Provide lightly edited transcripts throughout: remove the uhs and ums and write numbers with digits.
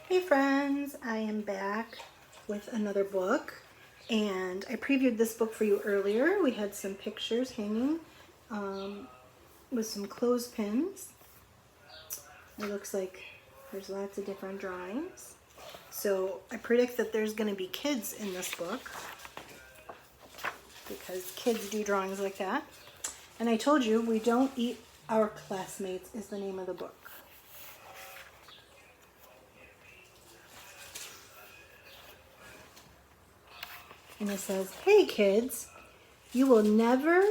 Hey friends, I am back with another book, and I previewed this book for you earlier. We had some pictures hanging with some clothespins. It looks like there's lots of different drawings. So I predict that there's going to be kids in this book because kids do drawings like that. And I told you, We Don't Eat Our Classmates is the name of the book. And it says, "Hey kids, you will never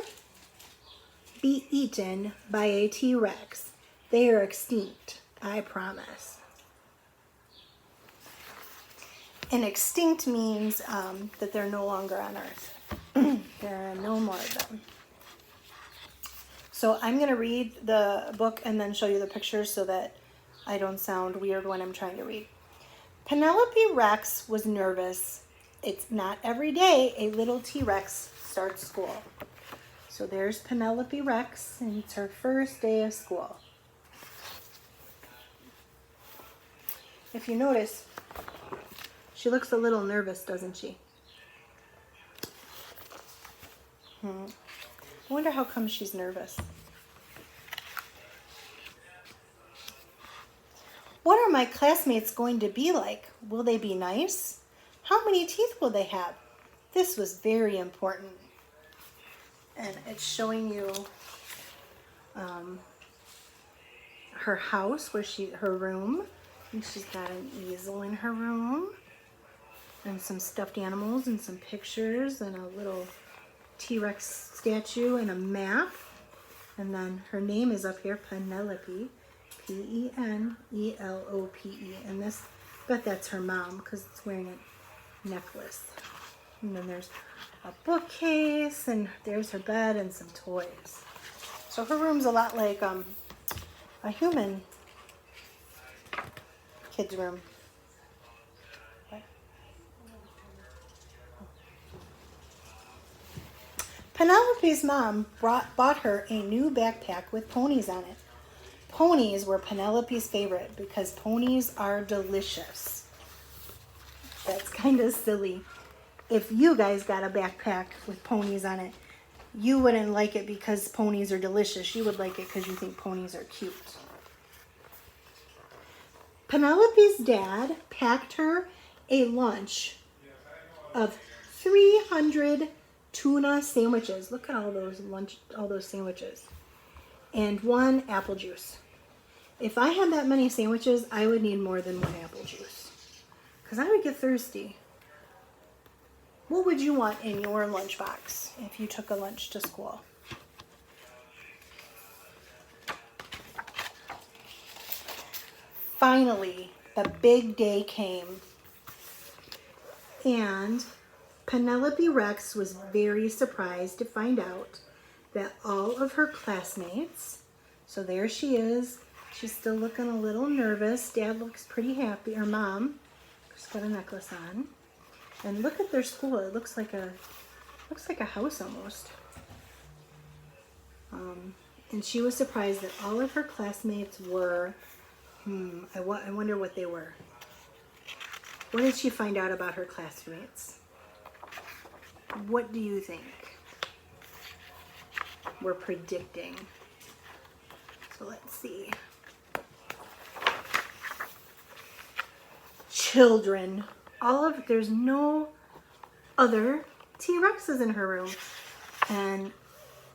be eaten by a T-Rex. They are extinct, I promise." And extinct means that they're no longer on Earth. There are no more of them. So I'm going to read the book and then show you the pictures so that I don't sound weird when I'm trying to read. Penelope Rex was nervous. It's not every day a little T-Rex starts school. So there's Penelope Rex, and it's her first day of school. If you notice, she looks a little nervous, doesn't she? I wonder how come she's nervous. What are my classmates going to be like? Will they be nice? How many teeth will they have? This was very important. And it's showing you her house, her room. And she's got an easel in her room. And some stuffed animals and some pictures and a little T-Rex statue and a map. And then her name is up here, Penelope. Penelope. And I bet that's her mom because it's wearing a necklace. And then there's a bookcase, and there's her bed and some toys. So her room's a lot like a human kid's room. Penelope's mom bought her a new backpack with ponies on it. Ponies were Penelope's favorite because ponies are delicious. That's kind of silly. If you guys got a backpack with ponies on it, you wouldn't like it because ponies are delicious. You would like it because you think ponies are cute. Penelope's dad packed her a lunch of 300 tuna sandwiches. Look at all those sandwiches. And 1 apple juice. If I had that many sandwiches, I would need more than 1 apple juice because I would get thirsty. What would you want in your lunchbox if you took a lunch to school? Finally, the big day came, and Penelope Rex was very surprised to find out that all of her classmates, so there she is, she's still looking a little nervous. Dad looks pretty happy, her mom, she's got a necklace on. And look at their school. It looks like a house almost. And she was surprised that all of her classmates were, I wonder what they were. What did she find out about her classmates? What do you think we're predicting? So let's see. Children. There's no other T-Rexes in her room. And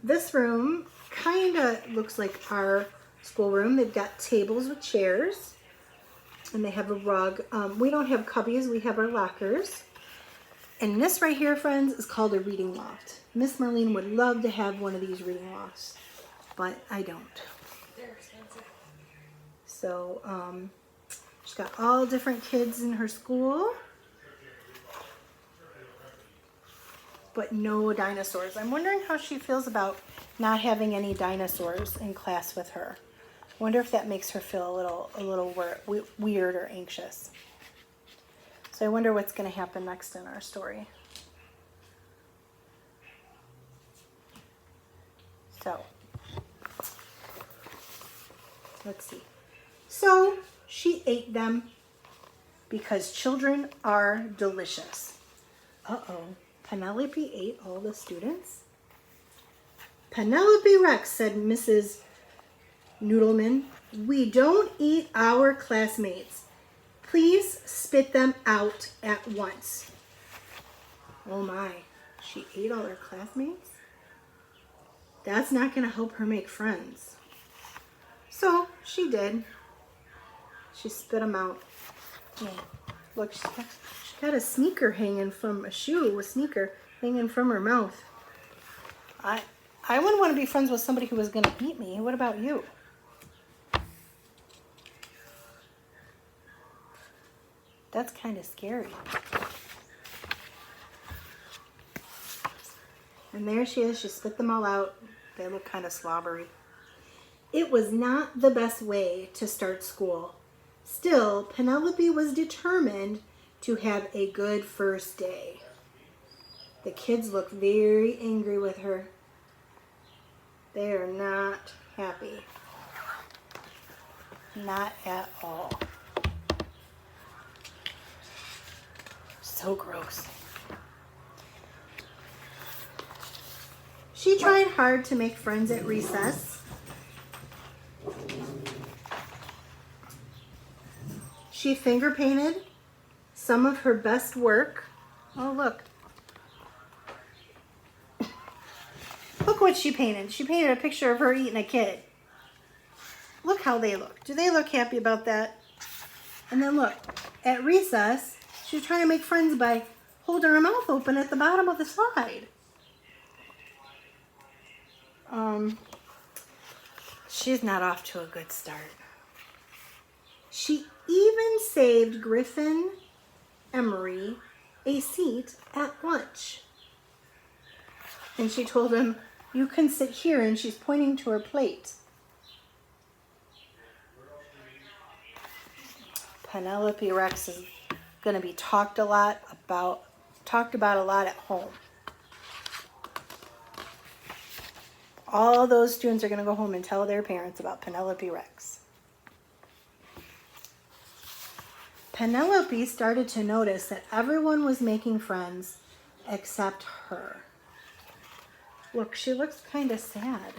this room kind of looks like our schoolroom. They've got tables with chairs. And they have a rug. We don't have cubbies. We have our lockers. And this right here, friends, is called a reading loft. Miss Marlene would love to have one of these reading lofts. But I don't. They're expensive. So, she's got all different kids in her school. But no dinosaurs. I'm wondering how she feels about not having any dinosaurs in class with her. I wonder if that makes her feel a little weird or anxious. So I wonder what's going to happen next in our story. So, let's see. So she ate them. because children are delicious. Uh-oh, Penelope ate all the students? Penelope Rex, said Mrs. Noodleman, we don't eat our classmates. Please spit them out at once. Oh my, she ate all her classmates? That's not going to help her make friends. So she did. She spit them out. Oh, look, she got a sneaker hanging from a shoe, a sneaker hanging from her mouth. I wouldn't want to be friends with somebody who was going to eat me. What about you? That's kind of scary. And there she is. She spit them all out. They look kind of slobbery. It was not the best way to start school. Still, Penelope was determined to have a good first day. The kids look very angry with her. They are not happy. Not at all. So gross. She tried hard to make friends at recess. She finger painted some of her best work. Oh, look. Look what she painted. She painted a picture of her eating a kid. Look how they look. Do they look happy about that? And then look, at recess, she was trying to make friends by holding her mouth open at the bottom of the slide. She's not off to a good start. She even saved Griffin Emery a seat at lunch. And she told him, you can sit here, and she's pointing to her plate. Penelope Rex is going to be talked about a lot at home. All those students are going to go home and tell their parents about Penelope Rex. Penelope started to notice that everyone was making friends except her. Look, she looks kind of sad.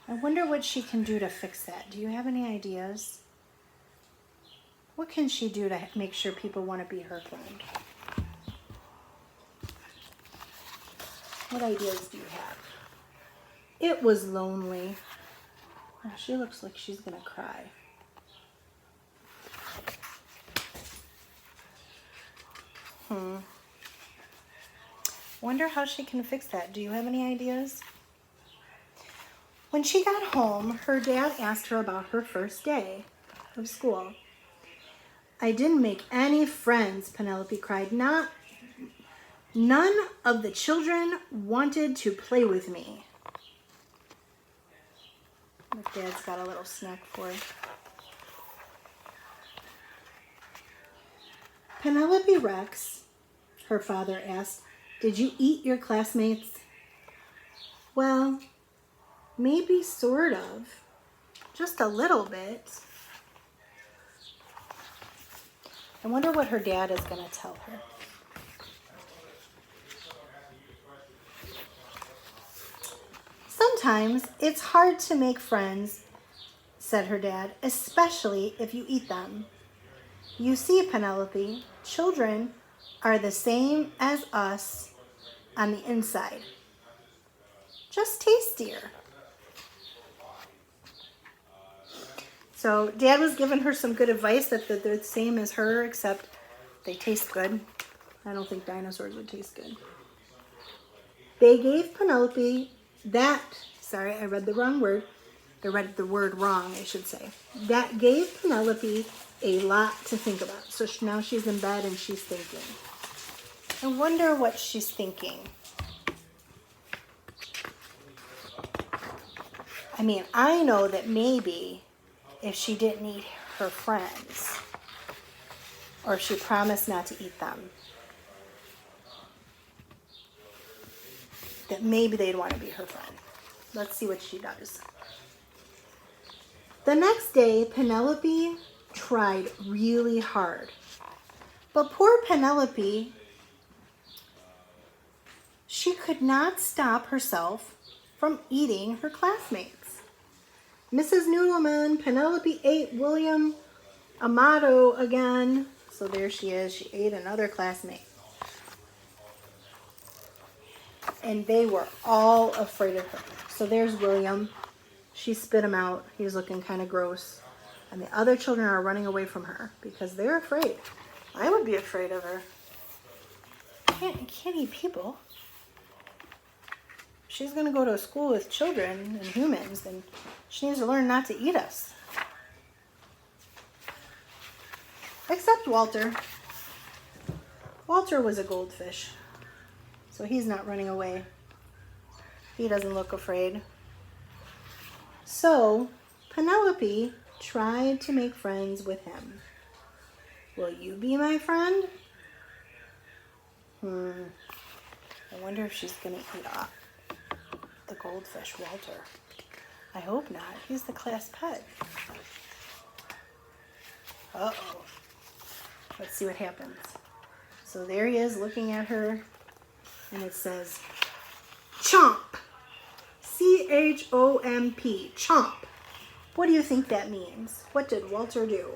I wonder what she can do to fix that. Do you have any ideas? What can she do to make sure people want to be her friend? What ideas do you have? It was lonely. Oh, she looks like she's going to cry. Wonder how she can fix that. Do you have any ideas? When she got home, her dad asked her about her first day of school. I didn't make any friends, Penelope cried. None of the children wanted to play with me. Her dad's got a little snack for her. Penelope Rex, her father asked, did you eat your classmates? Well, maybe sort of. Just a little bit. I wonder what her dad is going to tell her. Sometimes it's hard to make friends, said her dad, especially if you eat them. You see, Penelope, children are the same as us on the inside. Just tastier. So Dad was giving her some good advice that they're the same as her, except they taste good. I don't think dinosaurs would taste good. They gave Penelope I read the wrong word. I read the word wrong, I should say. That gave Penelope a lot to think about. So now she's in bed and she's thinking. I wonder what she's thinking. I mean, I know that maybe if she didn't eat her friends, or if she promised not to eat them, that maybe they'd want to be her friend. Let's see what she does. The next day, Penelope tried really hard. But poor Penelope, she could not stop herself from eating her classmates. Mrs. Noodleman, Penelope ate William Amado again. So there she is. She ate another classmate. And they were all afraid of her. So there's William. She spit him out. He's looking kind of gross. And the other children are running away from her because they're afraid. I would be afraid of her. Can't eat people. She's going to go to a school with children and humans, and she needs to learn not to eat us. Except Walter. Walter was a goldfish, so he's not running away. He doesn't look afraid. So Penelope tried to make friends with him. Will you be my friend? I wonder if she's going to eat off the goldfish, Walter. I hope not. He's the class pet. Uh-oh. Let's see what happens. So there he is looking at her, and it says, chomp. C-H-O-M-P. Chomp. What do you think that means? What did Walter do?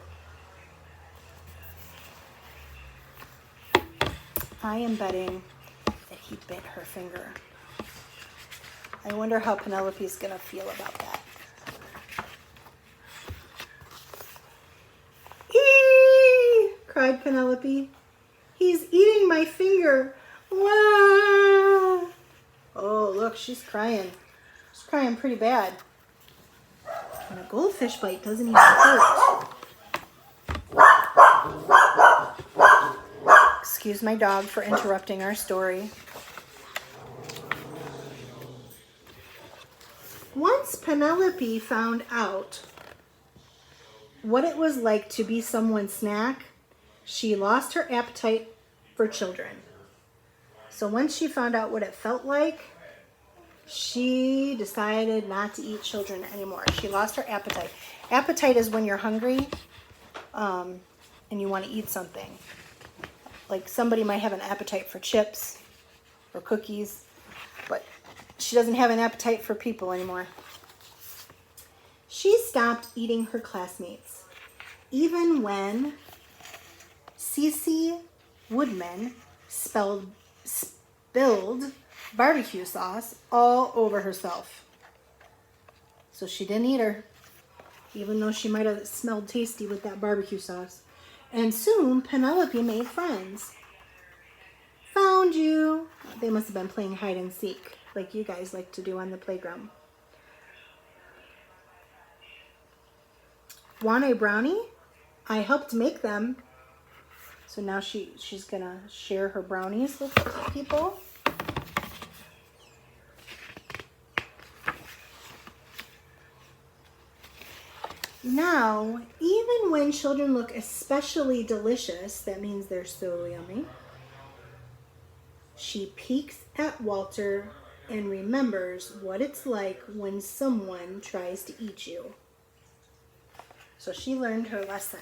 I am betting that he bit her finger. I wonder how Penelope's going to feel about that. Eee! Cried Penelope. He's eating my finger. Wow! Oh, look, she's crying. She's crying pretty bad. And a goldfish bite doesn't even hurt. Excuse my dog for interrupting our story. Once Penelope found out what it was like to be someone's snack, she lost her appetite for children. So once she found out what it felt like, she decided not to eat children anymore. She lost her appetite. Appetite is when you're hungry and you want to eat something. Like somebody might have an appetite for chips or cookies, but she doesn't have an appetite for people anymore. She stopped eating her classmates, even when Cece Woodman spilled barbecue sauce all over herself. So she didn't eat her, even though she might have smelled tasty with that barbecue sauce. And soon Penelope made friends. Found you. They must have been playing hide and seek, like you guys like to do on the playground. Want a brownie? I helped make them. So now she's gonna share her brownies with people. Now, even when children look especially delicious, that means they're so yummy, she peeks at Walter and remembers what it's like when someone tries to eat you. So she learned her lesson.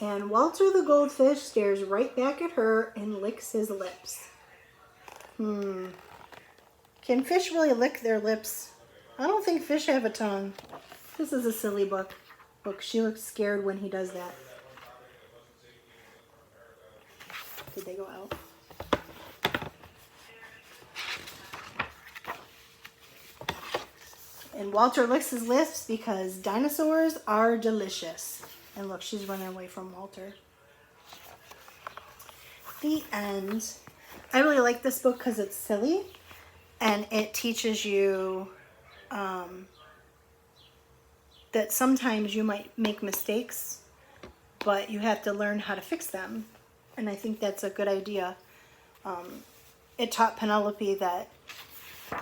And Walter the goldfish stares right back at her and licks his lips. Can fish really lick their lips? I don't think fish have a tongue. This is a silly book. Look, she looks scared when he does that. Did they go out? And Walter licks his lips because dinosaurs are delicious. And look, she's running away from Walter. The end. I really like this book because it's silly and it teaches you that sometimes you might make mistakes, but you have to learn how to fix them. And I think that's a good idea. It taught Penelope that,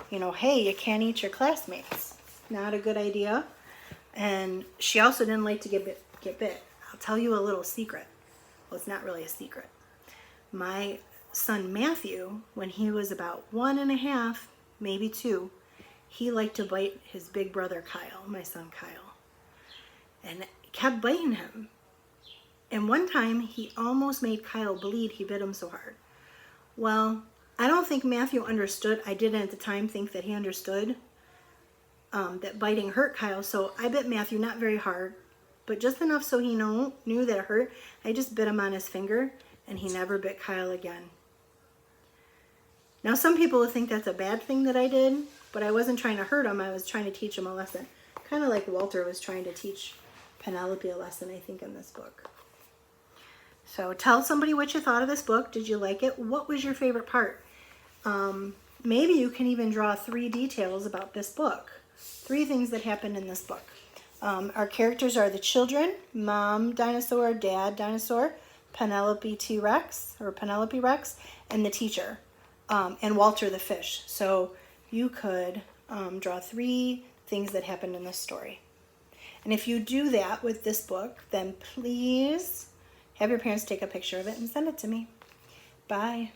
hey, you can't eat your classmates. Not a good idea. And she also didn't like to get bit. I'll tell you a little secret. Well, it's not really a secret. My son Matthew, when he was about 1.5, maybe 2. He liked to bite his big brother Kyle, my son Kyle, and kept biting him. And one time he almost made Kyle bleed. He bit him so hard. Well, I don't think Matthew understood. I didn't at the time think that he understood that biting hurt Kyle. So I bit Matthew, not very hard, but just enough so he knew that it hurt. I just bit him on his finger, and he never bit Kyle again. Now, some people would think that's a bad thing that I did, but I wasn't trying to hurt him. I was trying to teach him a lesson. Kind of like Walter was trying to teach Penelope a lesson, I think, in this book. So tell somebody what you thought of this book. Did you like it? What was your favorite part? Maybe you can even draw 3 details about this book. 3 things that happened in this book. Our characters are the children, Mom Dinosaur, Dad Dinosaur, Penelope T-Rex, or Penelope Rex, and the teacher, and Walter the fish. So you could draw 3 things that happened in this story. And if you do that with this book, then please have your parents take a picture of it and send it to me. Bye.